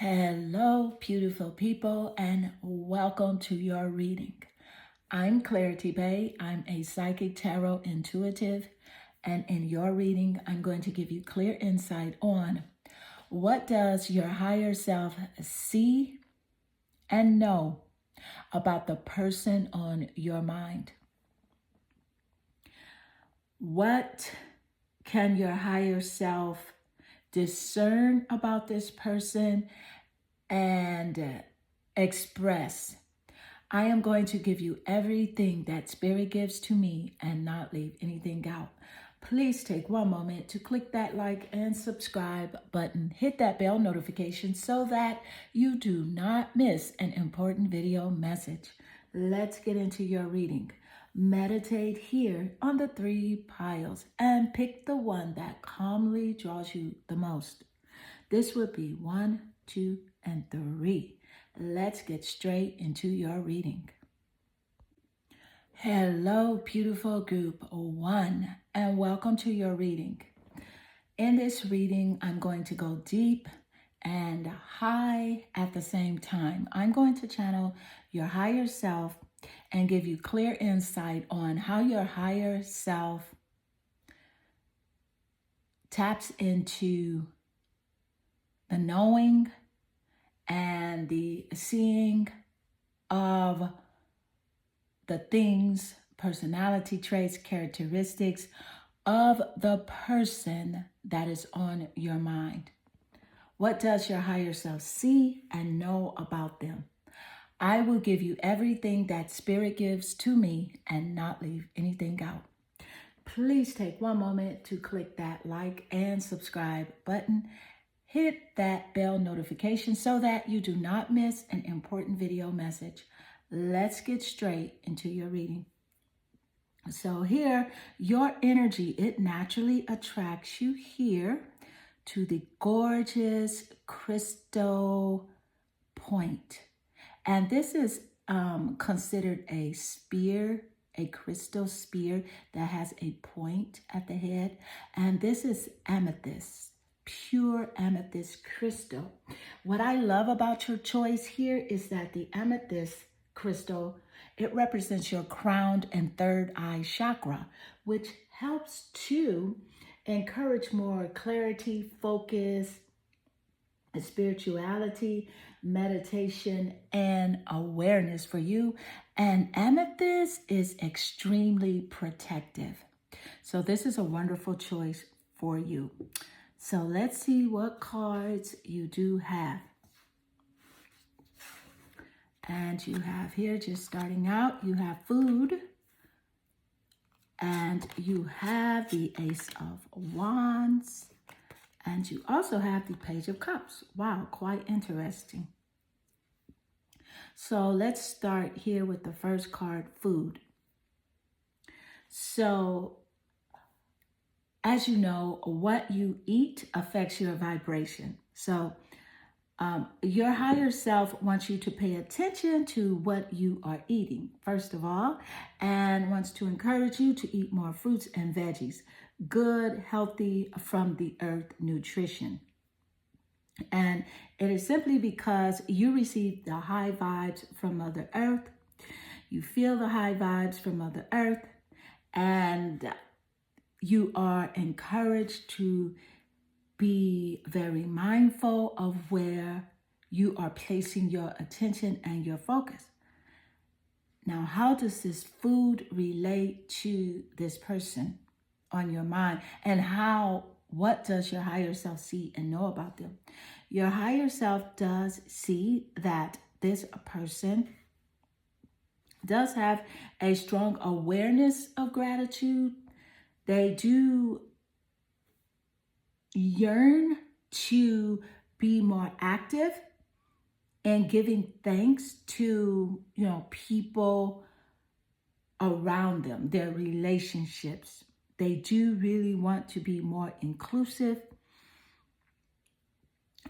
Hello, beautiful people, and welcome to your reading. I'm Clarity Bay. I'm a psychic tarot intuitive, and in your reading, I'm going to give you clear insight on what does your higher self see and know about the person on your mind. What can your higher self discern about this person and express? I am going to give you everything that Spirit gives to me and not leave anything out. Please take one moment to click that like and subscribe button. Hit that bell notification so that you do not miss an important video message. Let's get into your reading. Meditate here on the 3 piles and pick the one that calmly draws you the most. This would be 1, 2, and 3. Let's get straight into your reading. Hello, beautiful group 1, and welcome to your reading. In this reading, I'm going to go deep and high at the same time. I'm going to channel your higher self and give you clear insight on how your higher self taps into the knowing and the seeing of the things, personality traits, characteristics of the person that is on your mind. What does your higher self see and know about them? I will give you everything that Spirit gives to me and not leave anything out. Please take one moment to click that like and subscribe button. Hit that bell notification so that you do not miss an important video message. Let's get straight into your reading. So here, your energy, it naturally attracts you here to the gorgeous crystal point. And this is considered a spear, a crystal spear that has a point at the head. And this is amethyst. Pure amethyst crystal. What I love about your choice here is that the amethyst crystal, it represents your crown and third eye chakra, which helps to encourage more clarity, focus, spirituality, meditation, and awareness for you. And amethyst is extremely protective. So this is a wonderful choice for you. So let's see what cards you do have. And you have here, just starting out, you have food. And you have the Ace of Wands. And you also have the Page of Cups. Wow, quite interesting. So let's start here with the first card, food. So as you know, what you eat affects your vibration. So your higher self wants you to pay attention to what you are eating, first of all, and wants to encourage you to eat more fruits and veggies, good, healthy, from the earth nutrition. And it is simply because you receive the high vibes from Mother Earth. You feel the high vibes from Mother Earth, and you are encouraged to be very mindful of where you are placing your attention and your focus. Now, how does this food relate to this person on your mind? And what does your higher self see and know about them? Your higher self does see that this person does have a strong awareness of gratitude. They do yearn to be more active in giving thanks to, people around them, their relationships. They do really want to be more inclusive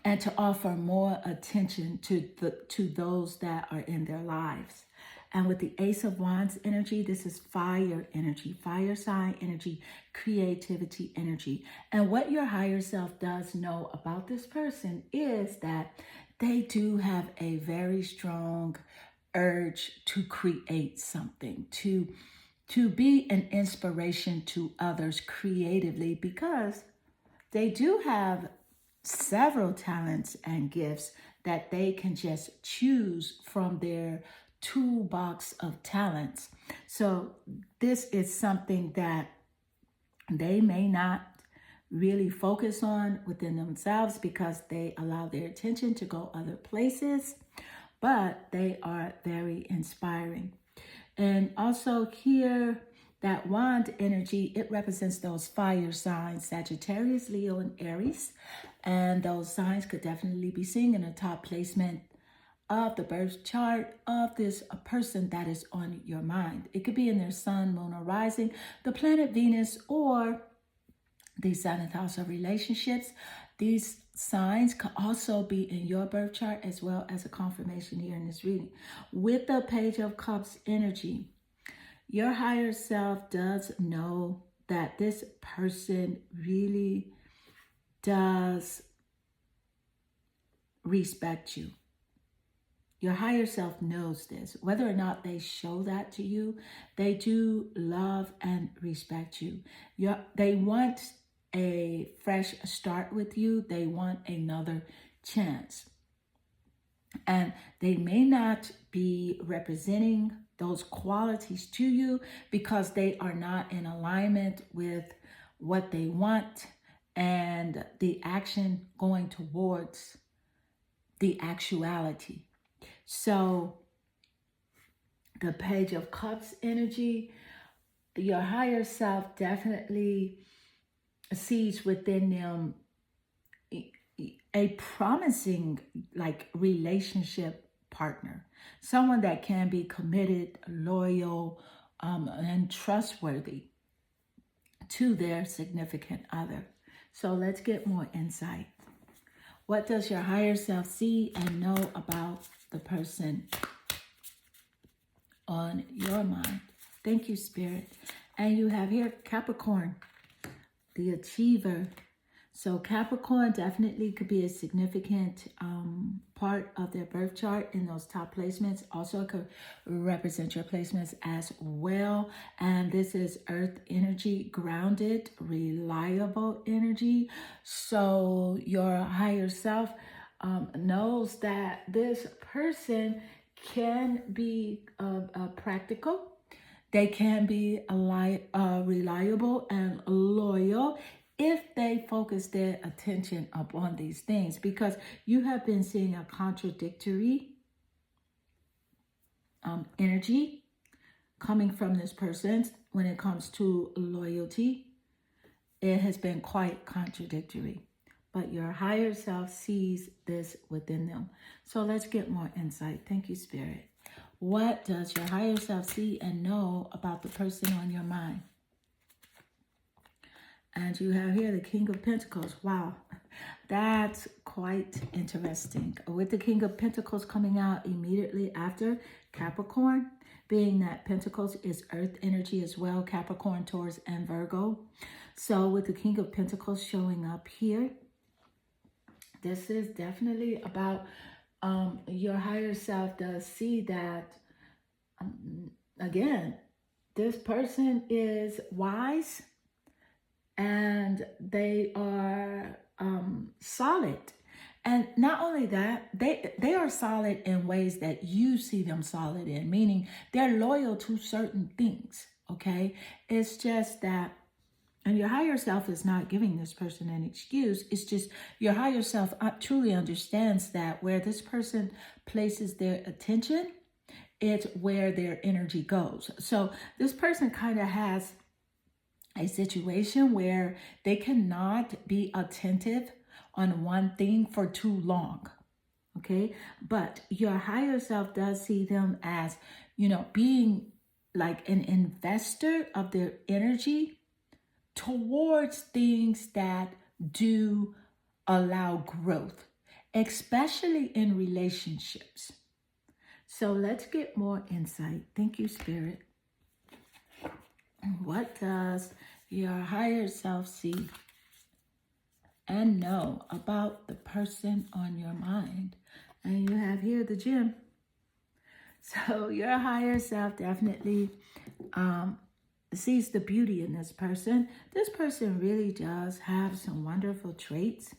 and to offer more attention to those that are in their lives. And with the Ace of Wands energy, this is fire energy, fire sign energy, creativity energy. And what your higher self does know about this person is that they do have a very strong urge to create something, to be an inspiration to others creatively, because they do have several talents and gifts that they can just choose from their toolbox of talents. So this is something that they may not really focus on within themselves because they allow their attention to go other places, but they are very inspiring. And also here, that wand energy, it represents those fire signs, Sagittarius, Leo, and Aries. And those signs could definitely be seen in the top placement of the birth chart of this a person that is on your mind. It could be in their sun, moon, or rising, the planet Venus, or the seventh house of relationships. These signs could also be in your birth chart as well as a confirmation here in this reading. With the Page of Cups energy, your higher self does know that this person really does respect you. Your higher self knows this. Whether or not they show that to you, they do love and respect you. They want a fresh start with you. They want another chance. And they may not be representing those qualities to you because they are not in alignment with what they want and the action going towards the actuality. So the Page of Cups energy, your higher self definitely sees within them a promising relationship partner, someone that can be committed, loyal, and trustworthy to their significant other. So let's get more insight. What does your higher self see and know about the person on your mind? Thank you, Spirit. And you have here Capricorn, the achiever. So Capricorn definitely could be a significant part of their birth chart in those top placements. Also could represent your placements as well. And this is earth energy, grounded, reliable energy. So your higher self knows that this person can be practical. They can be reliable and loyal if they focus their attention upon these things, because you have been seeing a contradictory energy coming from this person when it comes to loyalty. It has been quite contradictory, but your higher self sees this within them. So let's get more insight. Thank you, Spirit. What does your higher self see and know about the person on your mind? And you have here the King of Pentacles. Wow, that's quite interesting. With the King of Pentacles coming out immediately after Capricorn, being that Pentacles is earth energy as well, Capricorn, Taurus, and Virgo. So with the King of Pentacles showing up here, this is definitely about your higher self does see that, again, this person is wise and they are solid. And not only that, they are solid in ways that you see them solid in, meaning they're loyal to certain things, okay? It's just that, and your higher self is not giving this person an excuse. It's just your higher self truly understands that where this person places their attention, it's where their energy goes. So this person kind of has a situation where they cannot be attentive on one thing for too long, okay? But your higher self does see them as, being like an investor of their energy towards things that do allow growth, especially in relationships. So let's get more insight. Thank you, Spirit. What does your higher self see and know about the person on your mind? And you have here the gem. So your higher self definitely sees the beauty in this person. This person really does have some wonderful traits.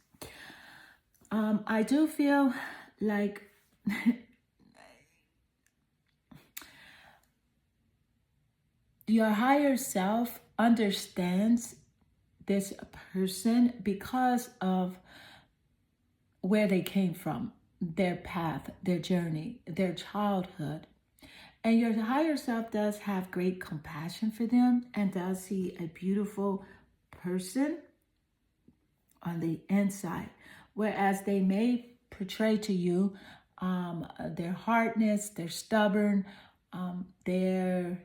I do feel like your higher self understands this person because of where they came from, their path, their journey, their childhood. And your higher self does have great compassion for them and does see a beautiful person on the inside. Whereas they may portray to you their hardness, their stubborn, their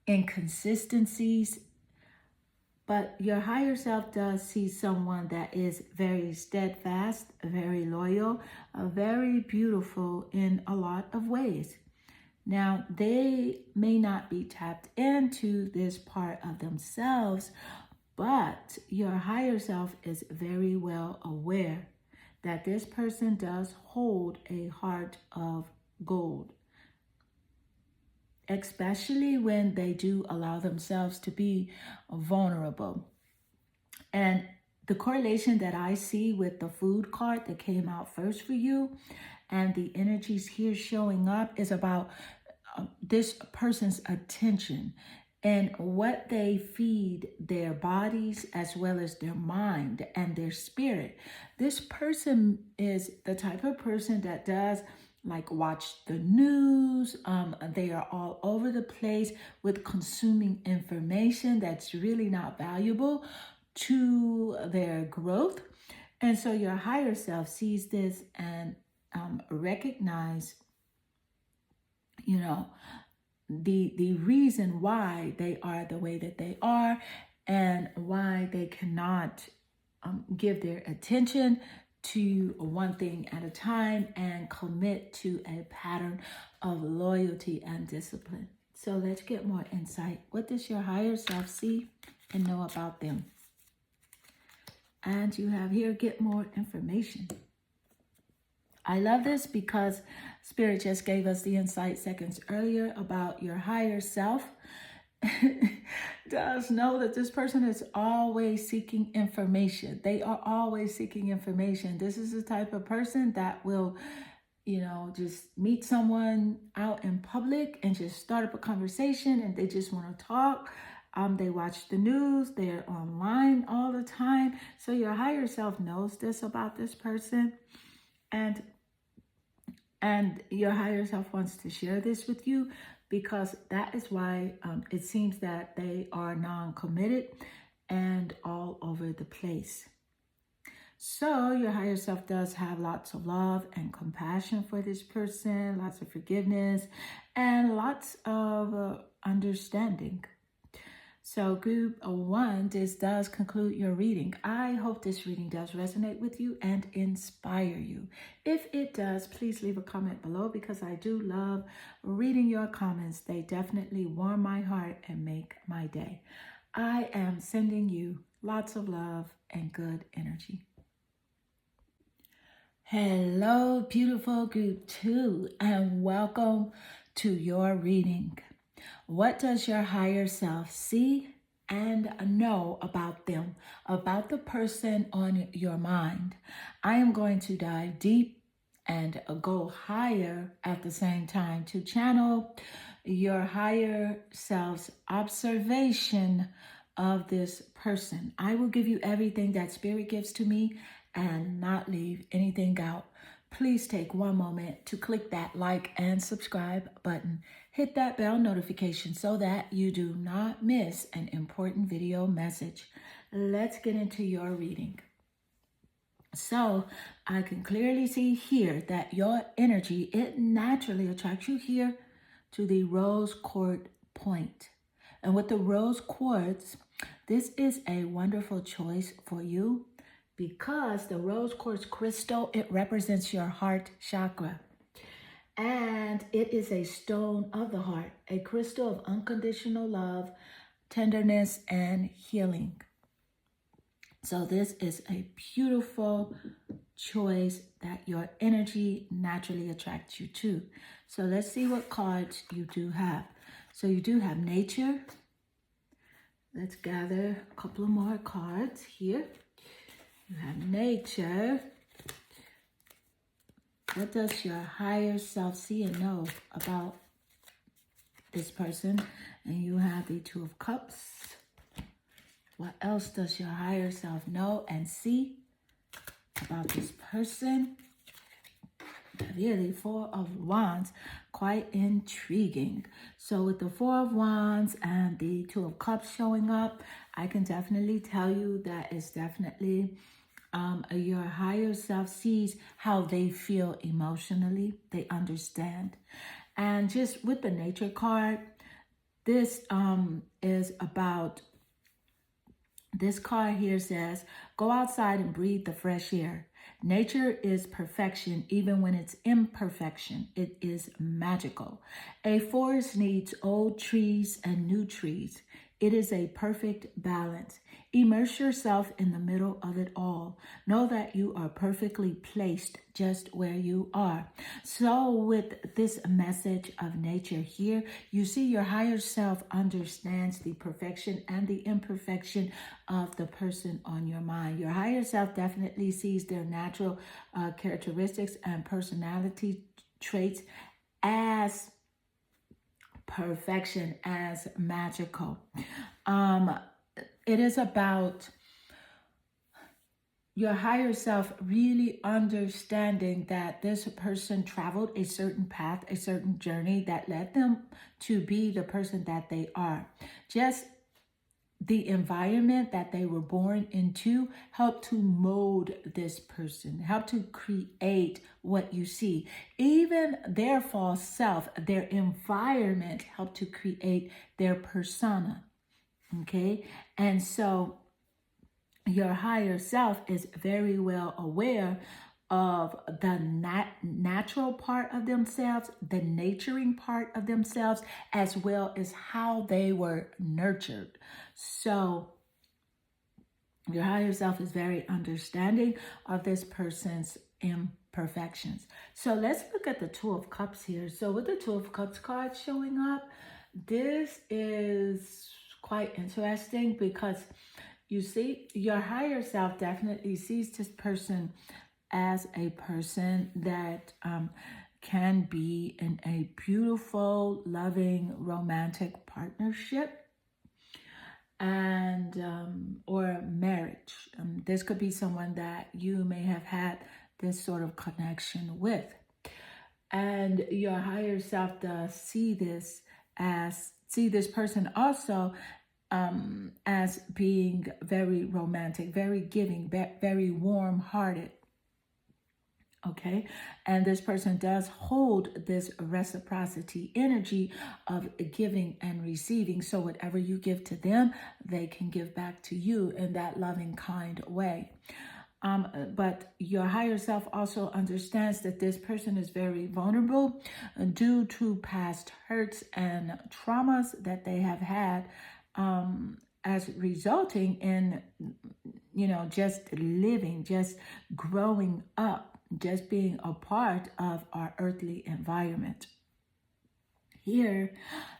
inconsistencies. But your higher self does see someone that is very steadfast, very loyal, very beautiful in a lot of ways. Now, they may not be tapped into this part of themselves, but your higher self is very well aware that this person does hold a heart of gold, especially when they do allow themselves to be vulnerable. And the correlation that I see with the food card that came out first for you and the energies here showing up is about this person's attention and what they feed their bodies as well as their mind and their spirit. This person is the type of person that does like watch the news. They are all over the place with consuming information that's really not valuable to their growth. And so your higher self sees this and recognize, the reason why they are the way that they are and why they cannot give their attention to one thing at a time and commit to a pattern of loyalty and discipline. So let's get more insight. What does your higher self see and know about them? And you have here, get more information. I love this because Spirit just gave us the insight seconds earlier about your higher self. Does know that this person is always seeking information. They are always seeking information. This is the type of person that will, just meet someone out in public and just start up a conversation and they just want to talk. They watch the news. They're online all the time. So your higher self knows this about this person. And your higher self wants to share this with you because that is why it seems that they are non-committed and all over the place. So your higher self does have lots of love and compassion for this person, lots of forgiveness, and lots of understanding. So group 1, this does conclude your reading. I hope this reading does resonate with you and inspire you. If it does, please leave a comment below because I do love reading your comments. They definitely warm my heart and make my day. I am sending you lots of love and good energy. Hello, beautiful group 2, and welcome to your reading. What does your higher self see and know about them, about the person on your mind? I am going to dive deep and go higher at the same time to channel your higher self's observation of this person. I will give you everything that Spirit gives to me and not leave anything out. Please take one moment to click that like and subscribe button. Hit that bell notification so that you do not miss an important video message. Let's get into your reading. So I can clearly see here that your energy, it naturally attracts you here to the rose quartz point. And with the rose quartz, this is a wonderful choice for you because the rose quartz crystal, it represents your heart chakra. And it is a stone of the heart, a crystal of unconditional love, tenderness, and healing. So this is a beautiful choice that your energy naturally attracts you to. So let's see what cards you do have. So you do have nature. Let's gather a couple of more cards here. You have nature. What does your higher self see and know about this person? And you have the Two of Cups. What else does your higher self know and see about this person? Really, Four of Wands, quite intriguing. So with the Four of Wands and the Two of Cups showing up, I can definitely tell you that it's definitely your higher self sees how they feel emotionally. They understand. And just with the nature card, this is about, this card here says, go outside and breathe the fresh air. Nature is perfection, even when it's imperfection. It is magical. A forest needs old trees and new trees. It is a perfect balance. Immerse yourself in the middle of it all. Know that you are perfectly placed just where you are. So with this message of nature here, you see your higher self understands the perfection and the imperfection of the person on your mind. Your higher self definitely sees their natural characteristics and personality traits as perfection, as magical. It is about your higher self really understanding that this person traveled a certain path, a certain journey that led them to be the person that they are. Just the environment that they were born into helped to mold this person, helped to create what you see. Even their false self, their environment helped to create their persona. Okay? And so your higher self is very well aware of the natural part of themselves, the naturing part of themselves, as well as how they were nurtured. So your higher self is very understanding of this person's imperfections. So let's look at the Two of Cups here. So with the Two of Cups card showing up, this is quite interesting because you see, your higher self definitely sees this person as a person that can be in a beautiful, loving, romantic partnership and or marriage. This could be someone that you may have had this sort of connection with. And your higher self does see this person also as being very romantic, very giving, very warm-hearted. Okay, and this person does hold this reciprocity energy of giving and receiving. So whatever you give to them, they can give back to you in that loving, kind way. But your higher self also understands that this person is very vulnerable due to past hurts and traumas that they have had, as resulting in, just living, just growing up, just being a part of our earthly environment. Here,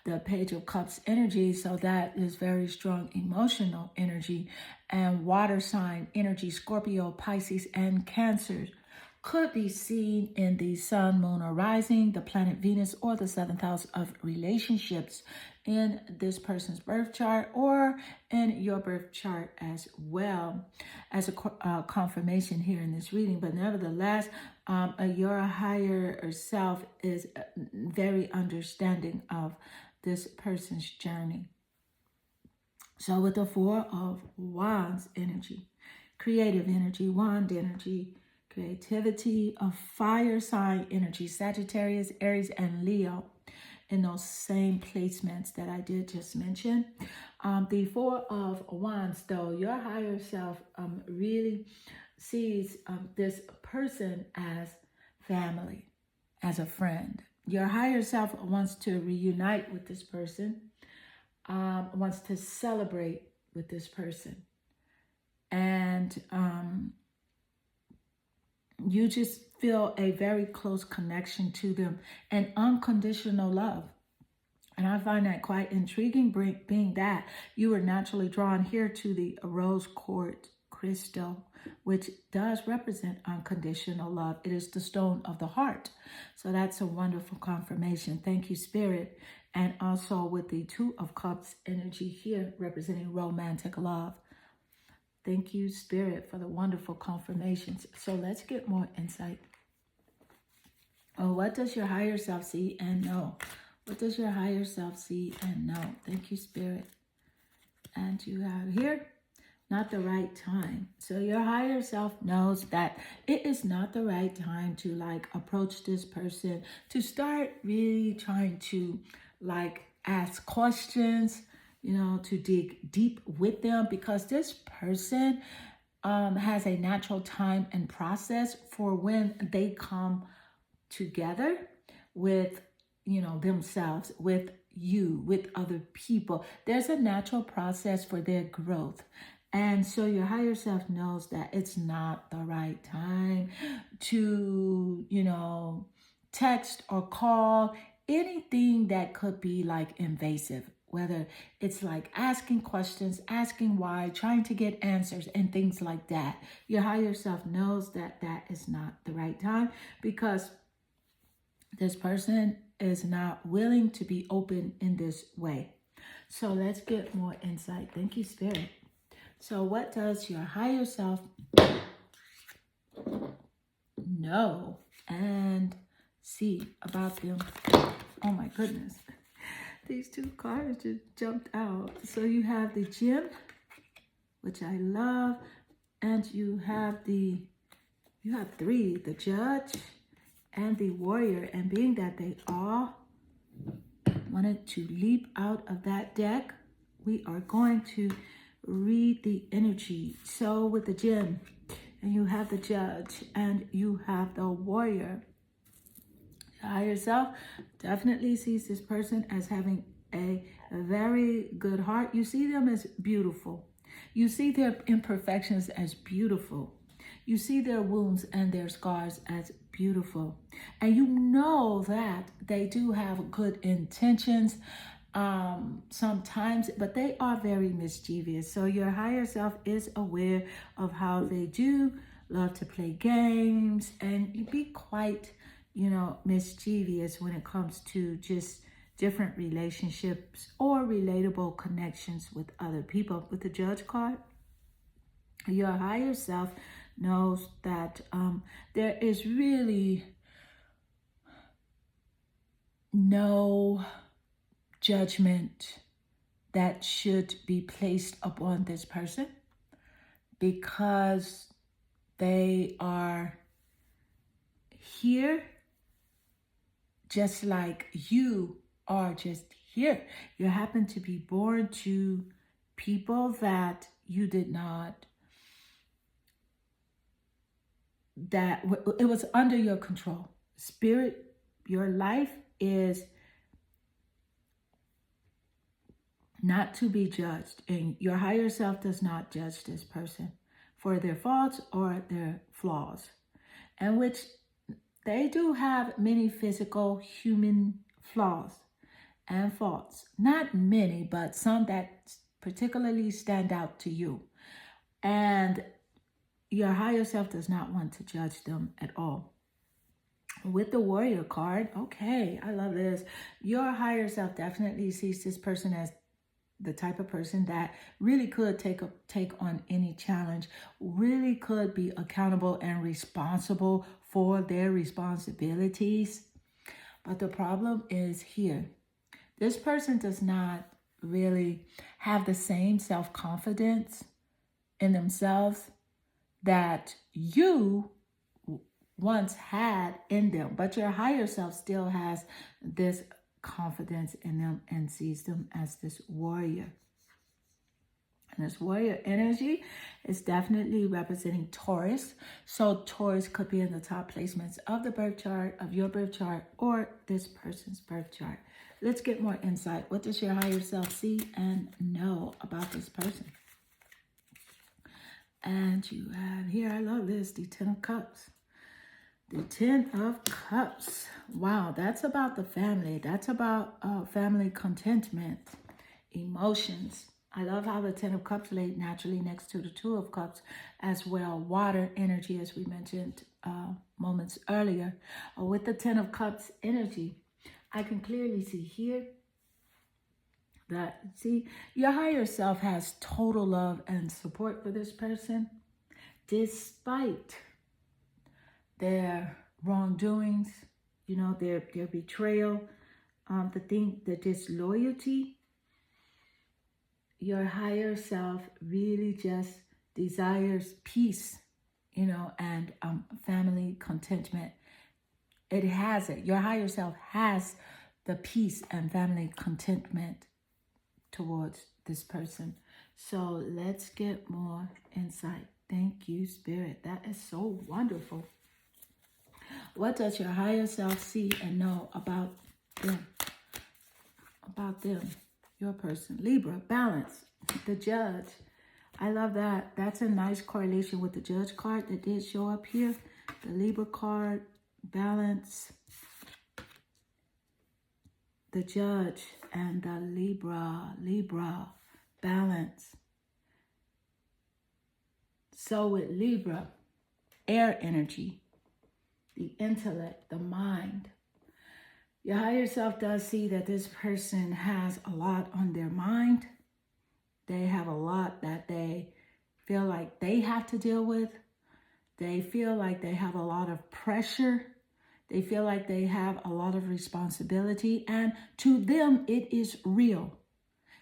the Page of Cups energy, so that is very strong emotional energy, and water sign energy, Scorpio, Pisces, and Cancer, could be seen in the sun, moon, or rising, the planet Venus, or the 7th house of relationships in this person's birth chart or in your birth chart as well, as a confirmation here in this reading. But nevertheless, your higher self is very understanding of this person's journey. So with the Four of Wands energy, creative energy, wand energy, creativity, of fire sign energy, Sagittarius, Aries, and Leo, in those same placements that I did just mention. The Four of Wands, though, your higher self really sees this person as family, as a friend. Your higher self wants to reunite with this person, wants to celebrate with this person. And you just feel a very close connection to them and unconditional love. And I find that quite intriguing, being that you were naturally drawn here to the rose quartz crystal, which does represent unconditional love. It is the stone of the heart. So that's a wonderful confirmation. Thank you, Spirit. And also with the Two of Cups energy here, representing romantic love. Thank you, Spirit, for the wonderful confirmations. So let's get more insight. Oh, what does your higher self see and know? What does your higher self see and know? Thank you, Spirit. And you have here, not the right time. So your higher self knows that it is not the right time to like approach this person, to start really trying to like ask questions, you know, to dig deep with them, because this person has a natural time and process for when they come together with, you know, themselves, with you, with other people. There's a natural process for their growth. And so your higher self knows that it's not the right time to, you know, text or call, anything that could be like invasive, whether it's like asking questions, asking why, trying to get answers and things like that. Your higher self knows that that is not the right time, because this person is not willing to be open in this way. So let's get more insight. Thank you, Spirit. So what does your higher self know and see about them? Oh my goodness. These two cards just jumped out. So you have the Gem, which I love. And you have three, the Judge and the Warrior. And being that they all wanted to leap out of that deck, we are going to read the energy. So with the Gem, and you have the Judge, and you have the Warrior, your higher self definitely sees this person as having a very good heart. You see them as beautiful. You see their imperfections as beautiful. You see their wounds and their scars as beautiful. And you know that they do have good intentions sometimes, but they are very mischievous. So your higher self is aware of how they do love to play games and be quite, you know, mischievous when it comes to just different relationships or relatable connections with other people. With the Judge card, your higher self knows that there is really no judgment that should be placed upon this person, because they are here just like you are just here. You happen to be born to people that you did not, that it was under your control. Spirit, your life is not to be judged, and your higher self does not judge this person for their faults or their flaws, and which they do have many physical human flaws and faults. Not many, but some that particularly stand out to you. And your higher self does not want to judge them at all. With the Warrior card, okay, I love this. Your higher self definitely sees this person as the type of person that really could take on any challenge, really could be accountable and responsible for their responsibilities. But the problem is here. This person does not really have the same self-confidence in themselves that you once had in them. But your higher self still has this confidence in them and sees them as this warrior. And this warrior energy is definitely representing Taurus. So Taurus could be in the top placements of the birth chart, of your birth chart, or this person's birth chart. Let's get more insight. What does your higher self see and know about this person? And you have here, I love this, the Ten of Cups. The Ten of Cups. Wow, that's about the family. That's about family contentment, emotions. I love how the Ten of Cups laid naturally next to the Two of Cups as well. Water energy, as we mentioned moments earlier. With the Ten of Cups energy, I can clearly see here that, see, your higher self has total love and support for this person, despite their wrongdoings, you know, their betrayal, the disloyalty. Your higher self really just desires peace, you know, and family contentment. It has it. Your higher self has the peace and family contentment towards this person. So let's get more insight. Thank you, Spirit. That is so wonderful. What does your higher self see and know about them? About them, your person. Libra, balance, the Judge. I love that. That's a nice correlation with the Judge card that did show up here. The Libra card, balance, the Judge, and the Libra, balance. So with Libra, air energy, the intellect, the mind. Your higher self does see that this person has a lot on their mind. They have a lot that they feel like they have to deal with. They feel like they have a lot of pressure. They feel like they have a lot of responsibility. And to them, it is real.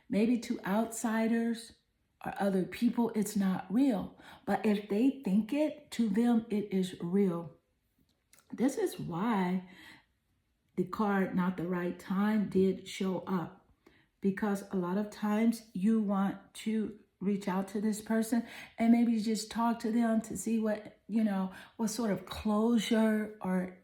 Maybe to outsiders or other people, it's not real. But if they think it, to them, it is real. This is why the card, not the right time, did show up. Because a lot of times you want to reach out to this person and maybe just talk to them to see what, you know, what sort of closure or,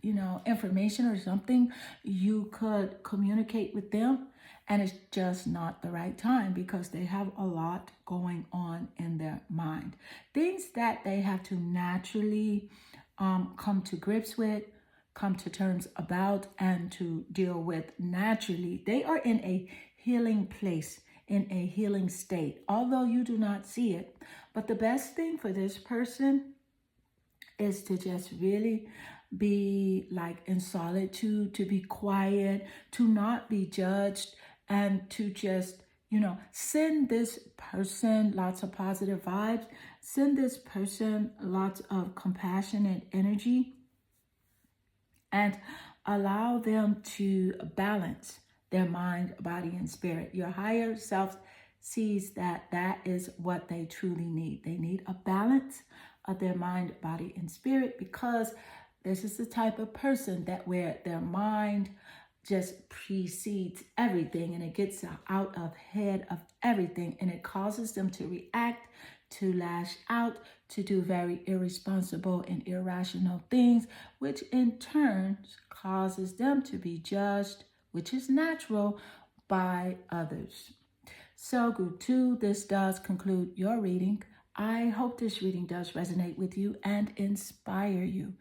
you know, information or something you could communicate with them. And it's just not the right time because they have a lot going on in their mind. Things that they have to naturally come to grips with, come to terms about, and to deal with naturally. They are in a healing place, in a healing state, although you do not see it. But the best thing for this person is to just really be like in solitude, to be quiet, to not be judged, and to just, you know, send this person lots of positive vibes, send this person lots of compassionate energy, and allow them to balance their mind, body, and spirit. Your higher self sees that that is what they truly need. They need a balance of their mind, body, and spirit, because this is the type of person that where their mind just precedes everything and it gets out ahead of everything, and it causes them to react, to lash out, to do very irresponsible and irrational things, which in turn causes them to be judged, which is natural, by others. So group 2, this does conclude your reading. I hope this reading does resonate with you and inspire you.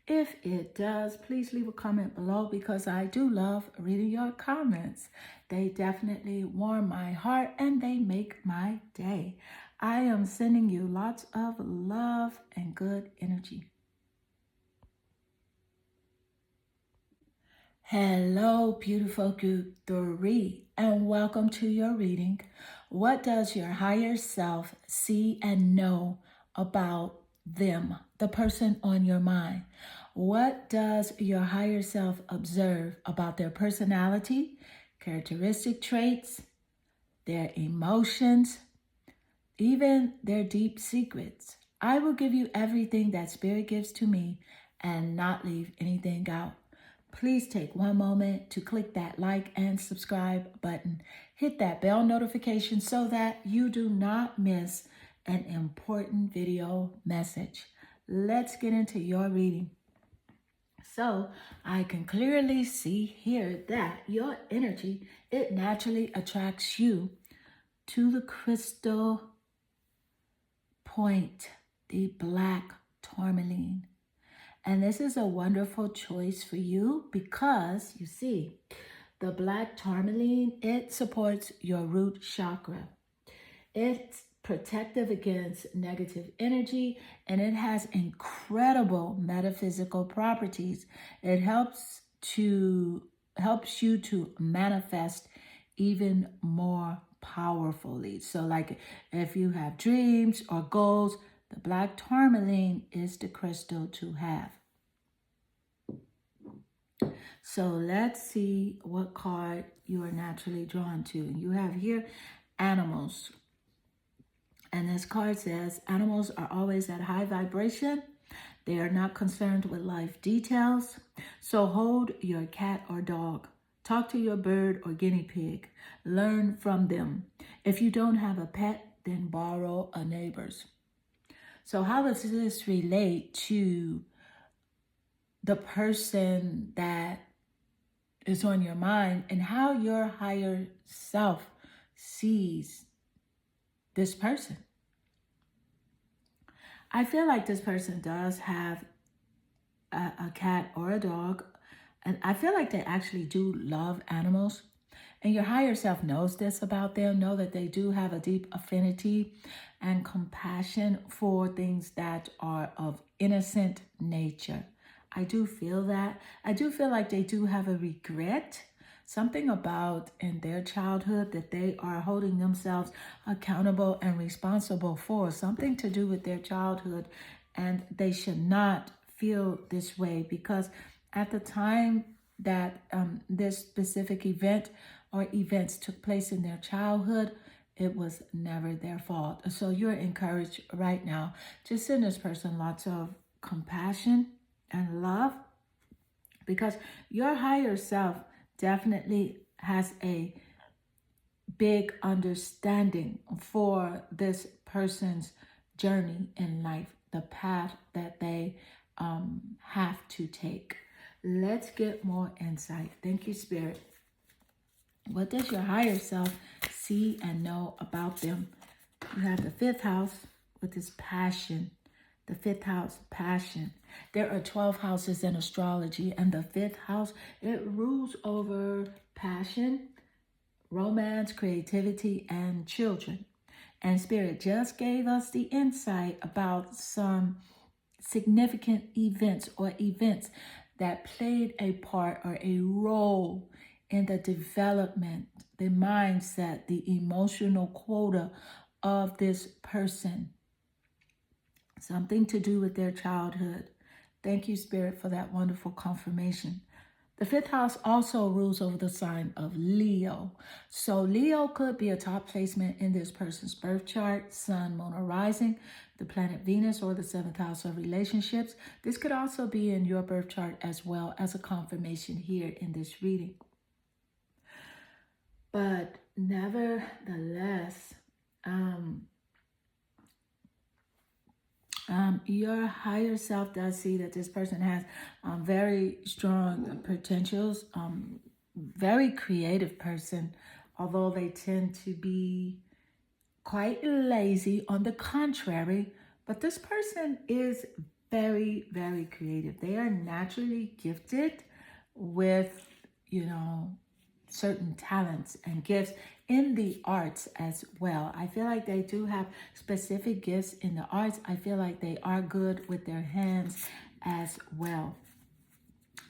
If it does, please leave a comment below because I do love reading your comments. They definitely warm my heart and they make my day. I am sending you lots of love and good energy. Hello, beautiful group 3, and welcome to your reading. What does your higher self see and know about them, the person on your mind? What does your higher self observe about their personality, characteristic traits, their emotions, even their deep secrets? I will give you everything that Spirit gives to me and not leave anything out. Please take one moment to click that like and subscribe button. Hit that bell notification so that you do not miss an important video message. Let's get into your reading. So I can clearly see here that your energy, it naturally attracts you to the crystal point the black tourmaline. And this is a wonderful choice for you because you see, the black tourmaline, it supports your root chakra. It's protective against negative energy and it has incredible metaphysical properties. It helps you to manifest even more powerfully. So like if you have dreams or goals, the black tourmaline is the crystal to have. So let's see what card you are naturally drawn to. You have here animals. And this card says, animals are always at high vibration. They are not concerned with life details. So hold your cat or dog. Talk to your bird or guinea pig. Learn from them. If you don't have a pet, then borrow a neighbor's. So how does this relate to the person that is on your mind and how your higher self sees this person? I feel like this person does have a cat or a dog, and I feel like they actually do love animals. And your higher self knows this about them, know that they do have a deep affinity and compassion for things that are of innocent nature. I do feel that. I do feel like they do have a regret, something about in their childhood that they are holding themselves accountable and responsible for, something to do with their childhood. And they should not feel this way because at the time that this specific event or events took place in their childhood, it was never their fault. So you're encouraged right now to send this person lots of compassion and love because your higher self definitely has a big understanding for this person's journey in life, the path that they have to take. Let's get more insight. Thank you, Spirit. What does your higher self see and know about them? You have the fifth house with this passion. The fifth house, passion. There are 12 houses in astrology, and the fifth house, it rules over passion, romance, creativity, and children. And Spirit just gave us the insight about some significant events or events that played a part or a role in the development, the mindset, the emotional quota of this person. Something to do with their childhood. Thank you, Spirit, for that wonderful confirmation. The fifth house also rules over the sign of Leo. So Leo could be a top placement in this person's birth chart, sun, moon, or rising, the planet Venus, or the seventh house of relationships. This could also be in your birth chart as well as a confirmation here in this reading. But nevertheless, your higher self does see that this person has very strong potentials, very creative person, although they tend to be quite lazy on the contrary. But this person is very, very creative. They are naturally gifted with, certain talents and gifts in the arts as well. I feel like they do have specific gifts in the arts. I feel like they are good with their hands as well.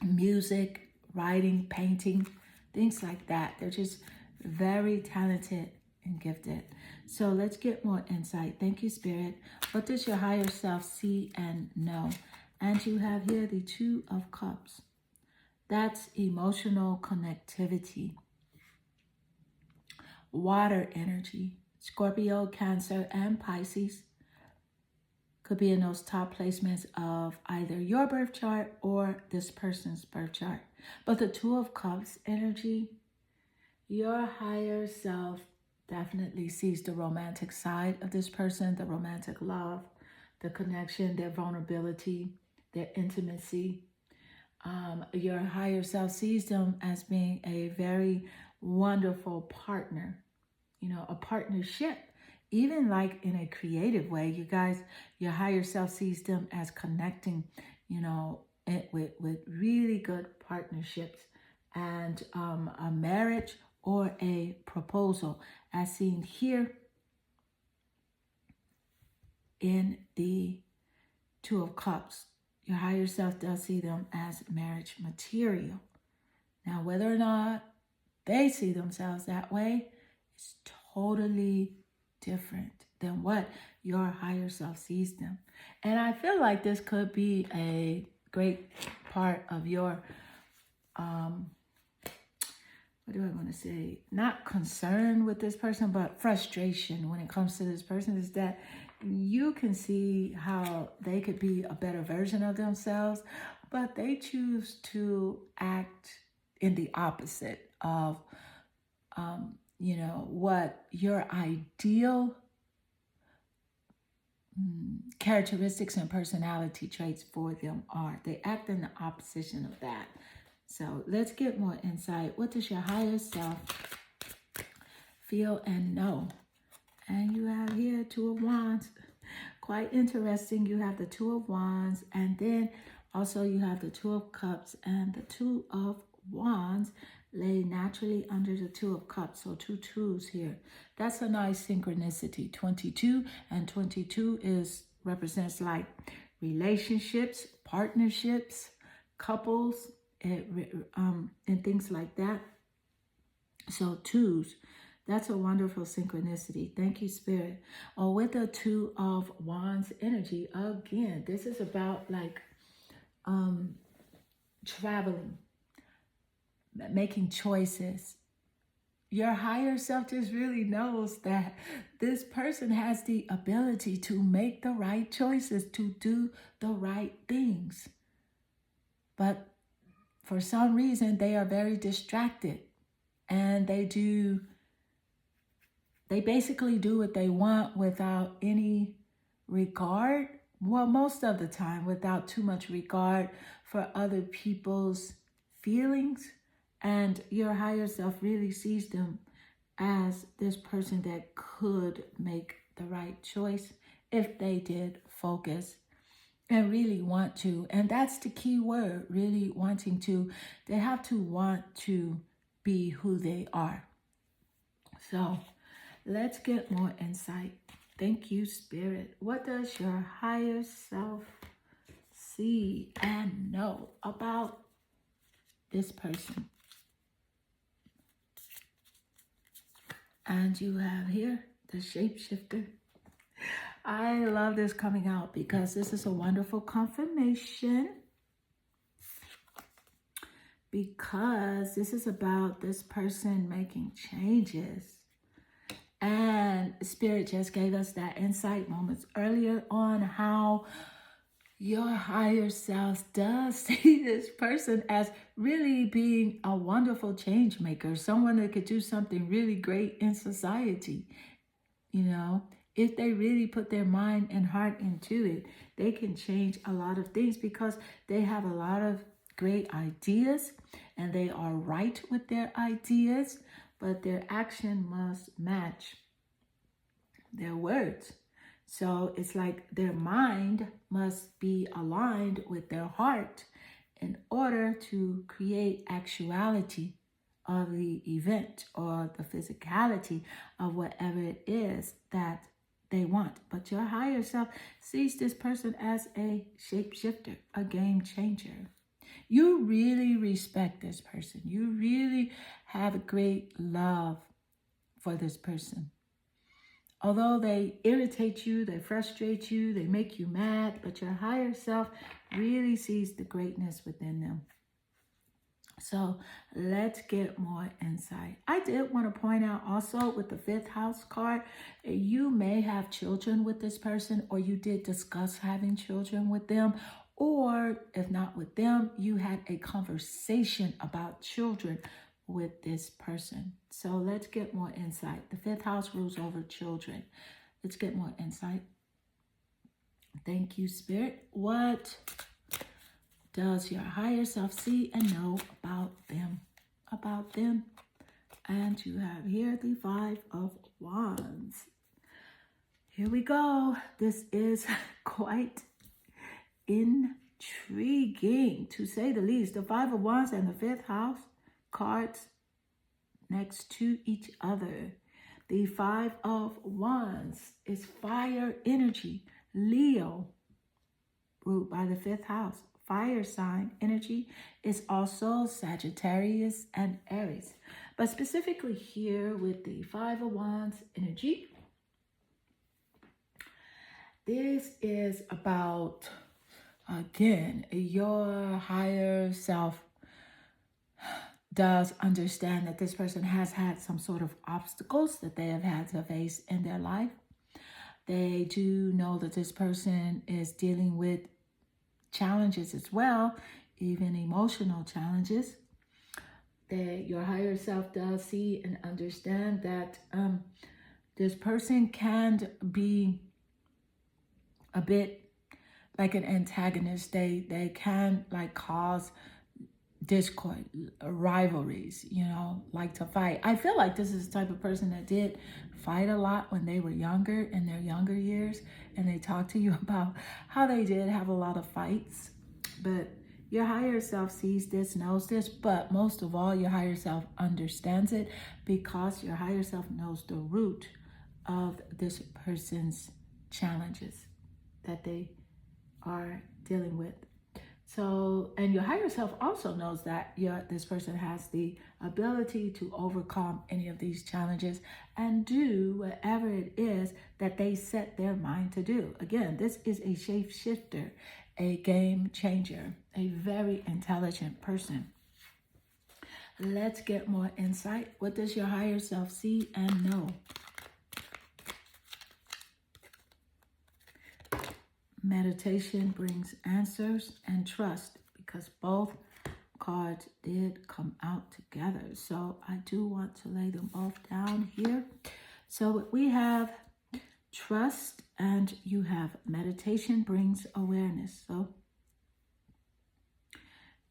Music, writing, painting, things like that. They're just very talented and gifted. So let's get more insight. Thank you, Spirit. What does your higher self see and know? And you have here the Two of Cups. That's emotional connectivity. Water energy. Scorpio, Cancer, and Pisces could be in those top placements of either your birth chart or this person's birth chart. But the Two of Cups energy, your higher self definitely sees the romantic side of this person, the romantic love, the connection, their vulnerability, their intimacy. Your higher self sees them as being a very wonderful partner, a partnership even like in a creative way. You guys, your higher self sees them as connecting, with really good partnerships and a marriage or a proposal, as seen here in the Two of Cups. Your higher self does see them as marriage material. Now, whether or not they see themselves that way is totally different than what your higher self sees them. And I feel like this could be a great part of your, what do I want to say? Not concern with this person, but frustration when it comes to this person, is that you can see how they could be a better version of themselves, but they choose to act in the opposite of, what your ideal characteristics and personality traits for them are. They act in the opposition of that. So let's get more insight. What does your higher self feel and know? And you have here Two of Wands. Quite interesting. You have the Two of Wands, and then also you have the Two of Cups, and the Two of Wands lay naturally under the Two of Cups. So 2 twos here. That's a nice synchronicity. 22 and 22 represents like relationships, partnerships, couples, and things like that. So twos. That's a wonderful synchronicity. Thank you, Spirit. With the Two of Wands energy, again, this is about like traveling, making choices. Your higher self just really knows that this person has the ability to make the right choices, to do the right things. But for some reason, they are very distracted, and they basically do what they want without any regard. Well, most of the time, without too much regard for other people's feelings. And your higher self really sees them as this person that could make the right choice if they did focus and really want to. And that's the key word, really wanting to. They have to want to be who they are. So let's get more insight. Thank you, Spirit. What does your higher self see and know about this person? And you have here the shapeshifter. I love this coming out because this is a wonderful confirmation, because this is about this person making changes. And Spirit just gave us that insight moments earlier on how your higher self does see this person as really being a wonderful change maker, someone that could do something really great in society. If they really put their mind and heart into it, they can change a lot of things because they have a lot of great ideas and they are right with their ideas, but their action must match their words. So it's like their mind must be aligned with their heart in order to create actuality of the event or the physicality of whatever it is that they want. But your higher self sees this person as a shapeshifter, a game changer. You really respect this person. You really have a great love for this person. Although they irritate you, they frustrate you, they make you mad, but your higher self really sees the greatness within them. So let's get more insight. I did want to point out also with the 5th house card, you may have children with this person, or you did discuss having children with them, or if not with them, you had a conversation about children with this person. So let's get more insight. The 5th house rules over children. Let's get more insight. Thank you, Spirit. What does your higher self see and know about them? And you have here the 5 of Wands. Here we go. This is quite intriguing, to say the least. The Five of Wands and the Fifth House cards next to each other. The Five of Wands is fire energy, Leo, ruled by the fifth house. Fire sign energy is also Sagittarius and Aries. But specifically here with the Five of Wands energy, this is about, again, your higher self does understand that this person has had some sort of obstacles that they have had to face in their life. They do know that this person is dealing with challenges as well, even emotional challenges. Your higher self does see and understand that this person can be a bit like an antagonist. They can like cause discord, rivalries, like to fight. I feel like this is the type of person that did fight a lot when they were younger, in their younger years, and they talk to you about how they did have a lot of fights. But your higher self sees this, knows this, but most of all, your higher self understands it, because your higher self knows the root of this person's challenges that they are dealing with. So, and your higher self also knows that this person has the ability to overcome any of these challenges and do whatever it is that they set their mind to do. Again, this is a shapeshifter, a game changer, a very intelligent person. Let's get more insight. What does your higher self see and know? Meditation brings answers and trust, because both cards did come out together. So I do want to lay them both down here. So we have trust and you have meditation brings awareness. So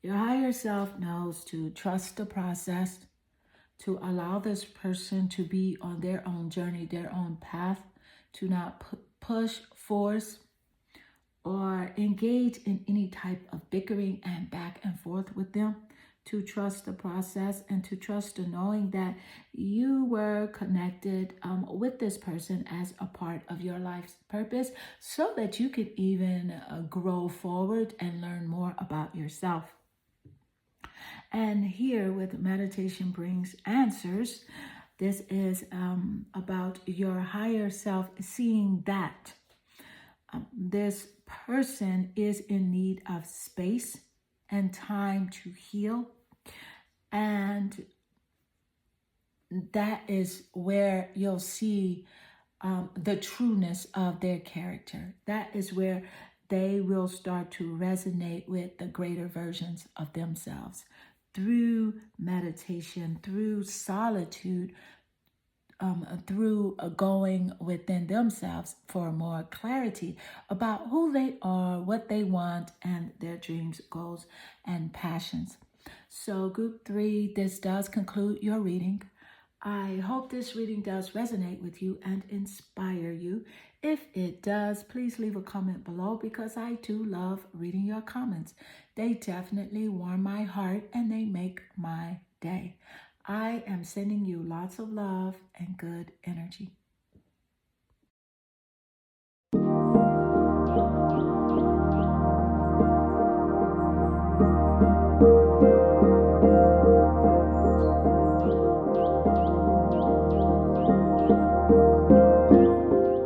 your higher self knows to trust the process, to allow this person to be on their own journey, their own path, to not push, force, or engage in any type of bickering and back and forth with them, to trust the process and to trust the knowing that you were connected with this person as a part of your life's purpose, so that you could even grow forward and learn more about yourself. And here with meditation brings answers, this is about your higher self seeing that this person is in need of space and time to heal. And that is where you'll see the trueness of their character. That is where they will start to resonate with the greater versions of themselves through meditation, through solitude, through going within themselves for more clarity about who they are, what they want, and their dreams, goals, and passions. So group 3, this does conclude your reading. I hope this reading does resonate with you and inspire you. If it does, please leave a comment below, because I do love reading your comments. They definitely warm my heart and they make my day. I am sending you lots of love and good energy.